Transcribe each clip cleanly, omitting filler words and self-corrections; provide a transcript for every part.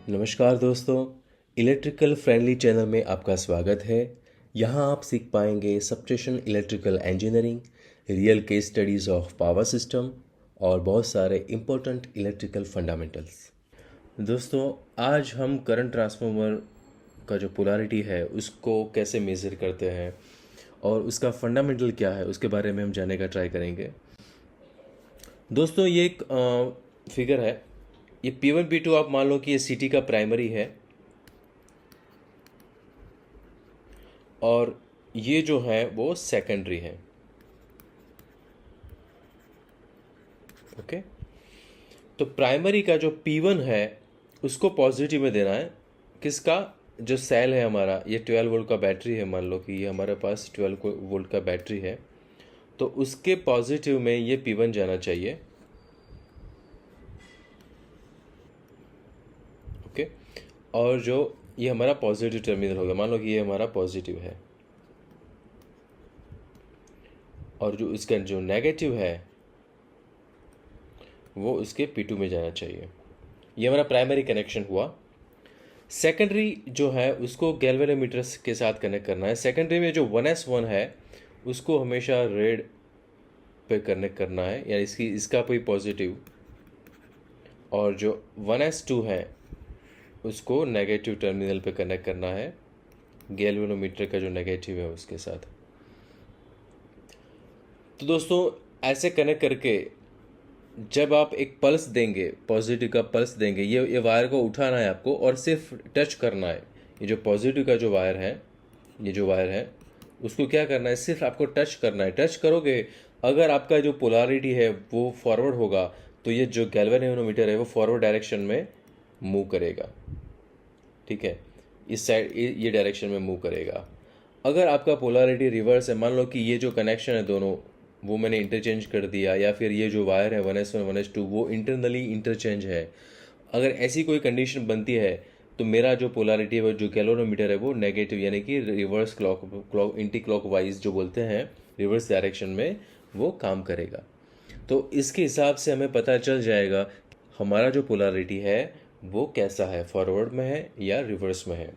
नमस्कार दोस्तों, electrical friendly channel में आपका स्वागत है। यहाँ आप सीख पाएंगे substation electrical engineering, real case studies of power system और बहुत सारे इम्पोर्टेंट इलेक्ट्रिकल फंडामेंटल्स। दोस्तों, आज हम करंट ट्रांसफार्मर का जो पोलैरिटी है उसको कैसे मेज़र करते हैं और उसका फंडामेंटल क्या है उसके बारे में हम जानने का ट्राई करेंगे। दोस्तों, ये एक फिगर है। ये P1 P2 आप मान लो कि ये सिटी का प्राइमरी है और ये जो है वो सेकेंडरी है। ओके, तो प्राइमरी का जो P1 है उसको पॉजिटिव में देना है। किसका? जो सेल है हमारा, ये 12 वोल्ट का बैटरी है। मान लो कि ये हमारे पास 12 वोल्ट का बैटरी है, तो उसके पॉजिटिव में ये P1 जाना चाहिए। ओके, और जो ये हमारा पॉजिटिव टर्मिनल होगा, मान लो कि ये हमारा पॉजिटिव है और जो इसका जो नेगेटिव है वो उसके P2 में जाना चाहिए। ये हमारा प्राइमरी कनेक्शन हुआ। सेकेंडरी जो है उसको गैल्वेनोमीटर के साथ कनेक्ट करना है। सेकेंडरी में जो 1S1 है उसको हमेशा रेड पे कनेक्ट करना है, यानी इसका कोई पॉजिटिव, और जो 1S2 है उसको नेगेटिव टर्मिनल पे कनेक्ट करना है, गैल्वेनोमीटर का जो नेगेटिव है उसके साथ। तो दोस्तों, ऐसे कनेक्ट करके जब आप एक पल्स देंगे, पॉजिटिव का पल्स देंगे, ये वायर को उठाना है आपको और सिर्फ टच करना है। ये जो पॉजिटिव का जो वायर है, ये जो वायर है उसको क्या करना है, सिर्फ आपको टच करना है। टच करोगे, अगर आपका जो पोलैरिटी है वो फॉरवर्ड होगा तो ये जो गैल्वेनोमीटर है वो फॉरवर्ड डायरेक्शन में मूव करेगा। ठीक है, इस साइड ये डायरेक्शन में मूव करेगा। अगर आपका पोलैरिटी रिवर्स है, मान लो कि ये जो कनेक्शन है दोनों वो मैंने इंटरचेंज कर दिया, या फिर ये जो वायर है 1S1 1S2 वो इंटरनली इंटरचेंज है, अगर ऐसी कोई कंडीशन बनती है तो मेरा जो पोलैरिटी है वो जो गैल्वेनोमीटर है वो नेगेटिव, यानी कि रिवर्स क्लॉक एंटी क्लॉकवाइज जो बोलते हैं, रिवर्स डायरेक्शन में वो काम करेगा। तो इसके हिसाब से हमें पता चल जाएगा हमारा जो पोलैरिटी है वो कैसा है, फॉरवर्ड में है या रिवर्स में है।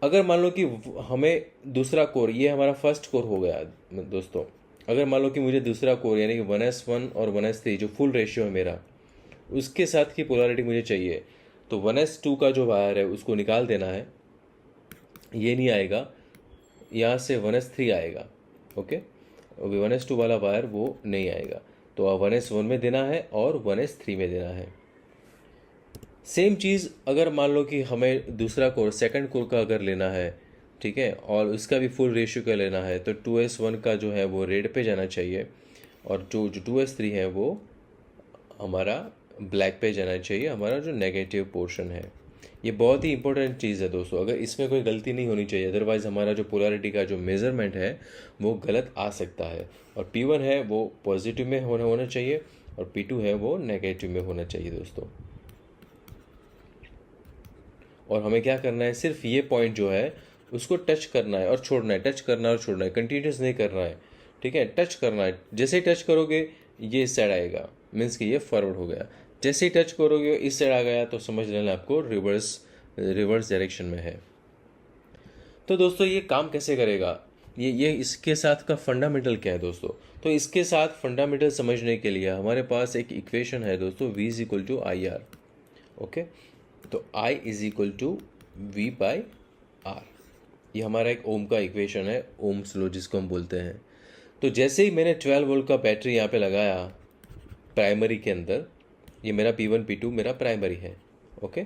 अगर मान लो कि हमें दूसरा कोर, ये हमारा फर्स्ट कोर हो गया दोस्तों, अगर मान लो कि मुझे दूसरा कोर यानी कि 1S1 और 1S3 जो फुल रेशियो है मेरा, उसके साथ की पोलैरिटी मुझे चाहिए, तो 1S2 का जो वायर है उसको निकाल देना है। ये नहीं आएगा, यहाँ से 1S3 आएगा। ओके, 1S2 वाला वायर वो नहीं आएगा, तो 1S1 में देना है और 1S3 में देना है। सेम चीज़ अगर मान लो कि हमें दूसरा कोर, सेकंड कोर का अगर लेना है, ठीक है, और उसका भी फुल रेशियो का लेना है, तो 2S1 का जो है वो रेड पे जाना चाहिए और जो 2S3 है वो हमारा ब्लैक पे जाना चाहिए, हमारा जो नेगेटिव पोर्शन है। ये बहुत ही इंपॉर्टेंट चीज़ है दोस्तों, अगर इसमें कोई गलती नहीं होनी चाहिए, अदरवाइज़ हमारा जो पोलैरिटी का जो मेज़रमेंट है वो गलत आ सकता है। और P1 है वो पॉजिटिव में होना चाहिए और P2 है वो नेगेटिव में होना चाहिए दोस्तों। और हमें क्या करना है, सिर्फ ये पॉइंट जो है उसको टच करना है और छोड़ना है, टच करना है और छोड़ना है, कंटिन्यूस नहीं करना है। ठीक है, टच करना है। जैसे ही टच करोगे ये इस साइड आएगा, मीन्स कि ये फॉरवर्ड हो गया। जैसे ही टच करोगे इस साइड आ गया तो समझ लेना आपको रिवर्स डायरेक्शन में है। तो दोस्तों, ये काम कैसे करेगा, ये इसके साथ का फंडामेंटल क्या है दोस्तों? तो इसके साथ फंडामेंटल समझने के लिए हमारे पास एक इक्वेशन है दोस्तों, V is equal to IR। Okay, तो I is equal to V/R। ये हमारा एक ओम का इक्वेशन है, ओम्स लॉ जिसको हम बोलते हैं। तो जैसे ही मैंने 12 वोल्ट का बैटरी यहाँ पे लगाया प्राइमरी के अंदर, ये मेरा P1 P2 मेरा प्राइमरी है। ओके,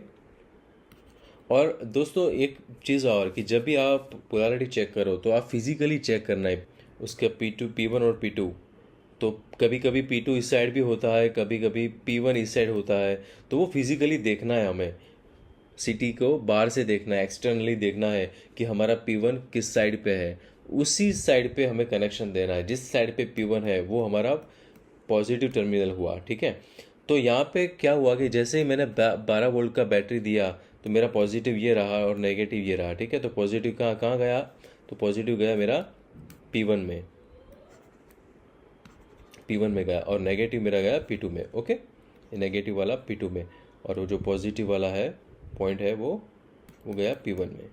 और दोस्तों एक चीज़ और, कि जब भी आप पोलैरिटी चेक करो तो आप फिज़िकली चेक करना है उसके P1 और P2। तो कभी कभी P2 इस साइड भी होता है, कभी कभी P1 इस साइड होता है, तो वो फिज़िकली देखना है हमें, सिटी को बाहर से देखना है, एक्सटर्नली देखना है कि हमारा P1 किस साइड पे है, उसी साइड पे हमें कनेक्शन देना है। जिस साइड पे P1 है वो हमारा पॉजिटिव टर्मिनल हुआ। ठीक है, तो यहाँ पे क्या हुआ कि जैसे ही मैंने 12 वोल्ट का बैटरी दिया तो मेरा पॉजिटिव ये रहा और नेगेटिव ये रहा। ठीक है, तो पॉजिटिव कहाँ कहाँ गया, तो पॉजिटिव गया मेरा P1 में, P1 में गया और नेगेटिव मेरा गया P2 में। ओके, ये नेगेटिव वाला P2 में और वो जो पॉजिटिव वाला है पॉइंट है वो गया P1 में।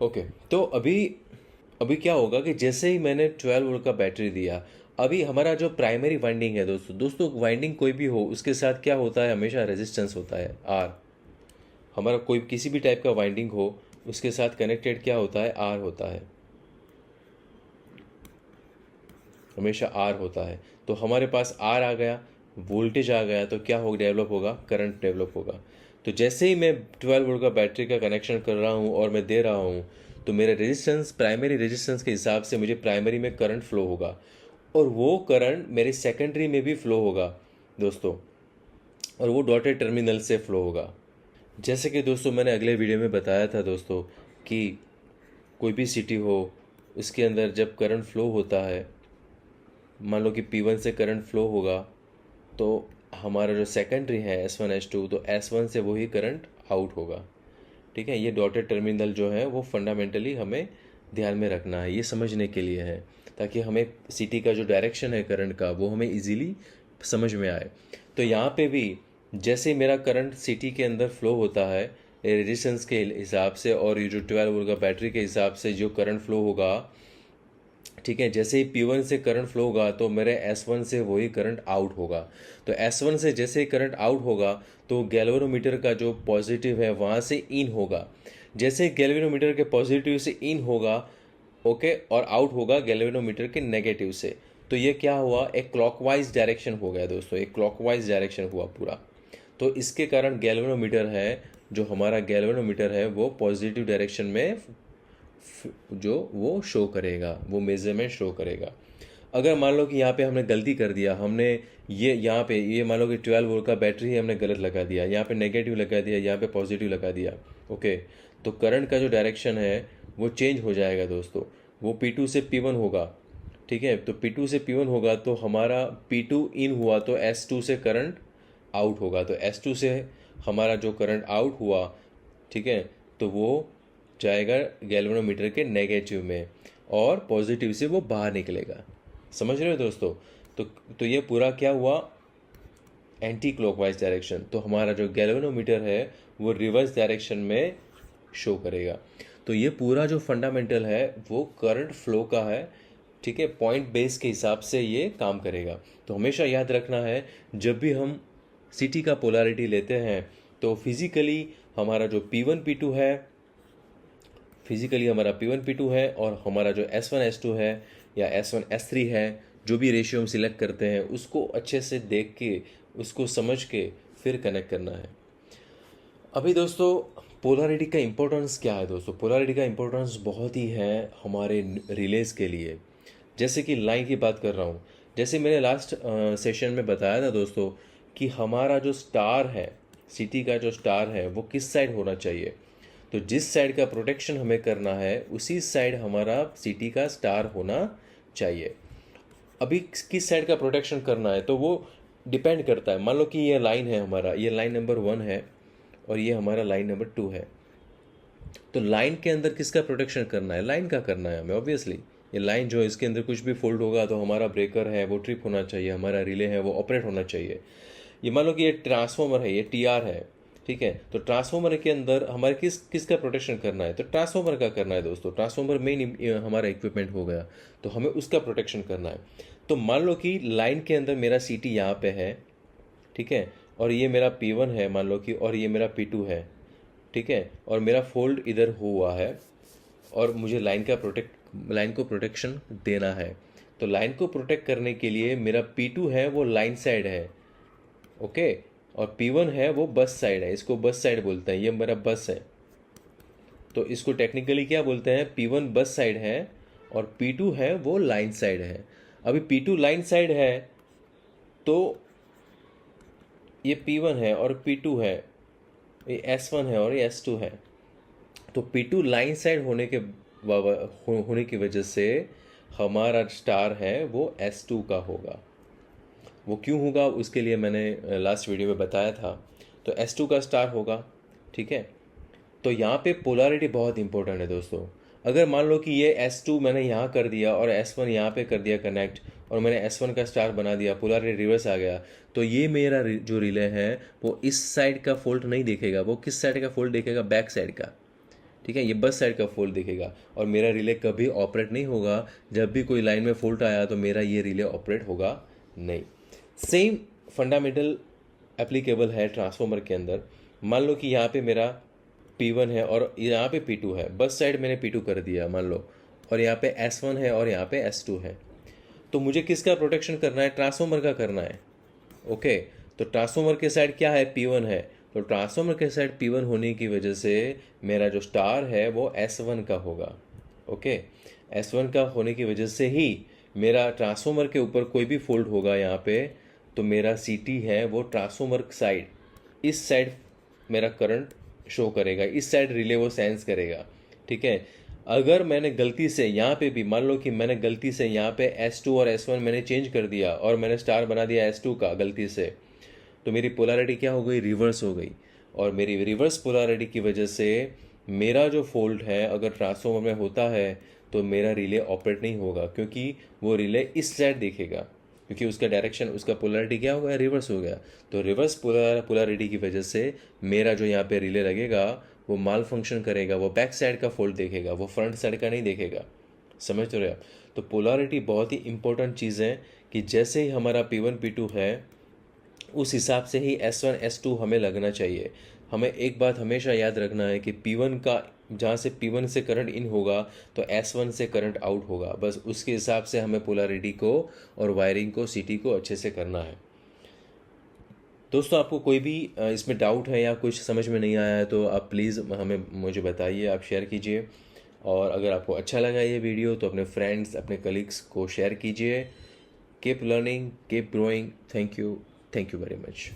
ओके, तो अभी क्या होगा कि जैसे ही मैंने 12 वोल्ट का बैटरी दिया, अभी हमारा जो प्राइमरी वाइंडिंग है दोस्तों वाइंडिंग कोई भी हो उसके साथ क्या होता है, हमेशा रेजिस्टेंस होता है आर। हमारा कोई किसी भी टाइप का वाइंडिंग हो उसके साथ कनेक्टेड क्या होता है, आर होता है, हमेशा आर होता है। तो हमारे पास आर आ गया, वोल्टेज आ गया, तो क्या हो डेवलप होगा, करंट डेवलप होगा। तो जैसे ही मैं 12 वोल्ट का बैटरी का कनेक्शन कर रहा हूँ और मैं दे रहा हूँ, तो मेरा रेजिस्टेंस प्राइमरी रेजिस्टेंस के हिसाब से मुझे प्राइमरी में करंट फ्लो होगा और वो करंट मेरे सेकेंडरी में भी फ्लो होगा दोस्तों, और वो डॉटेड टर्मिनल से फ्लो होगा। जैसे कि दोस्तों मैंने अगले वीडियो में बताया था दोस्तों कि कोई भी सिटी हो उसके अंदर जब करंट फ्लो होता है, मान लो कि P1 से करंट फ्लो होगा, तो हमारा जो सेकेंडरी है S1 S2, तो S1 से वही करंट आउट होगा। ठीक है, ये डॉटेड टर्मिनल जो है वो फंडामेंटली हमें ध्यान में रखना है, ये समझने के लिए है ताकि हमें सिटी का जो डायरेक्शन है करंट का वो हमें इजीली समझ में आए। तो यहाँ पे भी जैसे मेरा करंट सिटी के अंदर फ्लो होता है रेजिस्टेंस के हिसाब से और ये जो 12 वोल्ट का बैटरी के हिसाब से जो करंट फ्लो होगा, ठीक है, जैसे ही P1 से करंट फ्लो होगा तो मेरे S1 से वही करंट आउट होगा। तो S1 से जैसे ही करंट आउट होगा तो गैल्वेनोमीटर का जो पॉजिटिव है वहाँ से इन होगा। जैसे ही गैल्वेनोमीटर के पॉजिटिव से इन होगा, ओके, और आउट होगा गैल्वेनोमीटर के नेगेटिव से, तो ये क्या हुआ, एक क्लॉकवाइज डायरेक्शन हो गया दोस्तों, एक क्लॉकवाइज डायरेक्शन हुआ पूरा। तो इसके कारण गैल्वेनोमीटर है, जो हमारा गैल्वेनोमीटर है वो पॉजिटिव डायरेक्शन में जो वो शो करेगा, वो मेजरमेंट शो करेगा। अगर मान लो कि यहाँ पे हमने गलती कर दिया, हमने ये यहाँ पे ये मान लो कि 12 वोल्ट का बैटरी है, हमने गलत लगा दिया, यहाँ पे नेगेटिव लगा दिया, यहाँ पे पॉजिटिव लगा दिया, ओके, तो करंट का जो डायरेक्शन है वो चेंज हो जाएगा दोस्तों। वो P2 से P1 होगा, ठीक है, तो P2 से P1 होगा तो हमारा P2 इन हुआ तो S2 से करंट आउट होगा, तो S2 से हमारा जो करंट आउट हुआ, ठीक है, तो वो जाएगा गैल्वेनोमीटर के नेगेटिव में और पॉजिटिव से वो बाहर निकलेगा। समझ रहे हो दोस्तों? तो ये पूरा क्या हुआ, एंटी क्लॉकवाइज डायरेक्शन। तो हमारा जो गैल्वेनोमीटर है वो रिवर्स डायरेक्शन में शो करेगा। तो ये पूरा जो फंडामेंटल है वो करंट फ्लो का है, ठीक है, पॉइंट बेस के हिसाब से ये काम करेगा। तो हमेशा याद रखना है, जब भी हम सिटी का पोलैरिटी लेते हैं तो फिजिकली हमारा जो P1 P2 है, फिजिकली हमारा P1 P2 है और हमारा जो S1 S2 है या S1 S3 है, जो भी रेशियो हम सिलेक्ट करते हैं उसको अच्छे से देख के, उसको समझ के फिर कनेक्ट करना है। अभी दोस्तों पोलैरिटी का इम्पोर्टेंस क्या है दोस्तों? पोलैरिटी का इम्पोर्टेंस बहुत ही है हमारे रिलेज के लिए। जैसे कि लाइन की बात कर रहा हूँ, जैसे मैंने लास्ट सेशन में बताया था दोस्तों कि हमारा जो स्टार है, सिटी का जो स्टार है वो किस साइड होना चाहिए। तो जिस साइड का प्रोटेक्शन हमें करना है उसी साइड हमारा सिटी का स्टार होना चाहिए। अभी किस साइड का प्रोटेक्शन करना है तो वो डिपेंड करता है। मान लो कि ये लाइन है हमारा, ये लाइन नंबर 1 है और ये हमारा लाइन नंबर 2 है। तो लाइन के अंदर किसका प्रोटेक्शन करना है? लाइन का करना है हमें ऑब्वियसली। ये लाइन जो है इसके अंदर कुछ भी फॉल्ट होगा तो हमारा ब्रेकर है वो ट्रिप होना चाहिए, हमारा रिले है वो ऑपरेट होना चाहिए। ये मान लो कि ये ट्रांसफॉर्मर है, ये TR है, ठीक है, तो ट्रांसफॉर्मर के अंदर हमारे किसका प्रोटेक्शन करना है? तो ट्रांसफॉर्मर का करना है दोस्तों। ट्रांसफॉर्मर मेन हमारा इक्विपमेंट हो गया, तो हमें उसका प्रोटेक्शन करना है। तो मान लो कि लाइन के अंदर मेरा सिटी यहाँ पे है, ठीक है, और ये मेरा P1 है मान लो कि, और ये मेरा P2 है, ठीक है, और मेरा फोल्ड इधर हुआ है और मुझे लाइन को प्रोटेक्शन देना है। तो लाइन को प्रोटेक्ट करने के लिए मेरा P2 है वो लाइन साइड है, ओके, और P1 है वो बस साइड है, इसको बस साइड बोलते हैं, ये मेरा बस है। तो इसको टेक्निकली क्या बोलते हैं? P1 बस साइड है और P2 है वो लाइन साइड है। अभी P2 लाइन साइड है तो ये P1 है और P2 है, ये S1 है और ये S2 है। तो P2 लाइन साइड होने की वजह से हमारा स्टार है वो S2 का होगा। वो क्यों होगा उसके लिए मैंने लास्ट वीडियो में बताया था। तो S2 का स्टार होगा, ठीक है। तो यहाँ पे पोलैरिटी बहुत इंपॉर्टेंट है दोस्तों। अगर मान लो कि ये S2 मैंने यहाँ कर दिया और S1 यहाँ पे कर दिया कनेक्ट, और मैंने S1 का स्टार बना दिया, पोलैरिटी रिवर्स आ गया, तो ये मेरा जो रिले है वो इस साइड का फॉल्ट नहीं देखेगा, वो किस साइड का फॉल्ट देखेगा, बैक साइड का। ठीक है, ये बस साइड का फॉल्ट देखेगा और मेरा रिले कभी ऑपरेट नहीं होगा। जब भी कोई लाइन में फॉल्ट आया तो मेरा ये रिले ऑपरेट होगा नहीं। सेम फंडामेंटल एप्लीकेबल है ट्रांसफार्मर के अंदर। मान लो कि यहाँ पे मेरा P1 है और यहाँ पे P2 है, बस साइड मैंने P2 कर दिया मान लो, और यहाँ पे S1 है और यहाँ पे S2 है। तो मुझे किसका प्रोटेक्शन करना है, ट्रांसफार्मर का करना है। ओके, तो ट्रांसफार्मर के साइड क्या है, P1 है, तो ट्रांसफार्मर के साइड P1 होने की वजह से मेरा जो स्टार है वो S1 का होगा। ओके, S1 का होने की वजह से ही मेरा ट्रांसफार्मर के ऊपर कोई भी फॉल्ट होगा यहाँ पे, तो मेरा CT है वो ट्रांसफार्मर साइड, इस साइड मेरा करंट शो करेगा, इस साइड रिले वो सेंस करेगा। ठीक है, अगर मैंने गलती से यहाँ पे भी, मान लो कि मैंने गलती से यहाँ पे S2 और S1 मैंने चेंज कर दिया और मैंने स्टार बना दिया S2 का गलती से, तो मेरी पोलैरिटी क्या हो गई, रिवर्स हो गई। और मेरी रिवर्स पोलैरिटी की वजह से मेरा जो फॉल्ट है अगर ट्रांसफार्मर में होता है तो मेरा रिले ऑपरेट नहीं होगा, क्योंकि वो रिले इस साइड देखेगा, क्योंकि उसका डायरेक्शन, उसका पोलैरिटी क्या हो गया, रिवर्स हो गया। तो रिवर्स पोलैरिटी की वजह से मेरा जो यहाँ पे रिले लगेगा वो माल फंक्शन करेगा, वो बैक साइड का फॉल्ट देखेगा, वो फ्रंट साइड का नहीं देखेगा। समझ रहे हो आप? तो पोलैरिटी बहुत ही इंपॉर्टेंट चीज़ है कि जैसे ही हमारा P1 P2 है उस हिसाब से ही S1 S2 हमें लगना चाहिए। हमें एक बात हमेशा याद रखना है कि P1 का, जहाँ से P1 से करंट इन होगा तो S1 से करंट आउट होगा, बस उसके हिसाब से हमें पोलैरिटी को और वायरिंग को, CT को अच्छे से करना है। दोस्तों, आपको कोई भी इसमें डाउट है या कुछ समझ में नहीं आया है तो आप प्लीज़ मुझे बताइए, आप शेयर कीजिए। और अगर आपको अच्छा लगा ये वीडियो तो अपने फ्रेंड्स, अपने कलीग्स को शेयर कीजिए। Keep learning, keep growing. Thank you very much.